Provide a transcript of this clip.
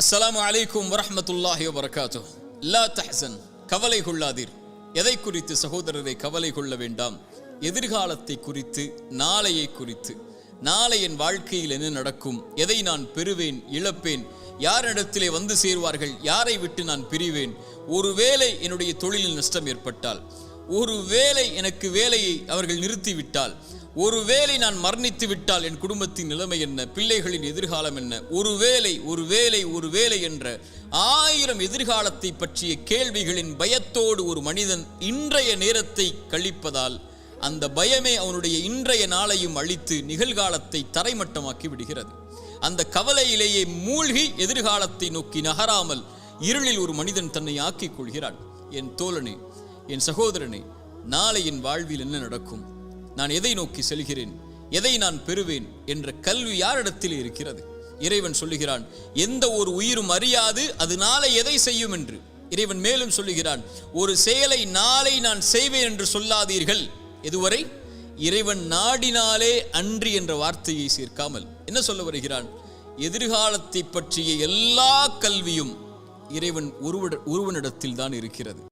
அஸ்ஸலாமு அலைக்கும் வரஹ்மத்துல்லாஹி வபரகாத்துஹு. லா தஹ்சன், கவலை கொள்ளாதீர். எதை குறித்து சகோதரரை கவலை கொள்ள வேண்டாம்? எதிர்காலத்தை குறித்து, நாளையை குறித்து. நாளை என் வாழ்க்கையில் என்ன நடக்கும்? எதை நான் பெறுவேன், இழப்பேன்? யாரிடத்திலே வந்து சேருவார்கள்? யாரை விட்டு நான் பிரிவேன்? ஒருவேளை என்னுடைய தொழிலில் நஷ்டம் ஏற்பட்டால், ஒருவேளை எனக்கு வேலையை அவர்கள் நிறுத்திவிட்டால், ஒருவேளை நான் மரணித்து விட்டால் என் குடும்பத்தின் நிலைமை என்ன? பிள்ளைகளின் எதிர்காலம் என்ன? ஒருவேளை என்ற 1000 எதிர்காலத்தை பற்றிய கேள்விகளின் பயத்தோடு ஒரு மனிதன் இன்றைய நேரத்தை கழிப்பதால் அந்த பயமே அவனுடைய இன்றைய நாளையும் அழித்து நிகழ்காலத்தை தரைமட்டமாக்கி விடுகிறது. அந்த கவலையிலேயே மூழ்கி எதிர்காலத்தை நோக்கி நகராமல் இருளில் ஒரு மனிதன் தன்னை ஆக்கிக் கொள்கிறான். என் தோழனே, என் சகோதரனே, நாளை என் வாழ்வில் என்ன நடக்கும்? நான் எதை நோக்கி செல்கிறேன்? எதை நான் பெறுவேன் என்ற கல்வி யாரிடத்தில் இருக்கிறது? இறைவன் சொல்லுகிறான், எந்த ஒரு உயிரும் அறியாது அது நாளை எதை செய்யும் என்று. இறைவன் மேலும் சொல்லுகிறான், ஒரு செயலை நாளை நான் செய்வேன் என்று சொல்லாதீர்கள். எதுவரை? இறைவன் நாடினாலே அன்றி என்ற வார்த்தையை சேர்க்காமல் என்ன சொல்ல வருகிறான்? எதிர்காலத்தை பற்றிய எல்லா கல்வியும் இறைவன் ஒருவனிடத்தில் தான் இருக்கிறது.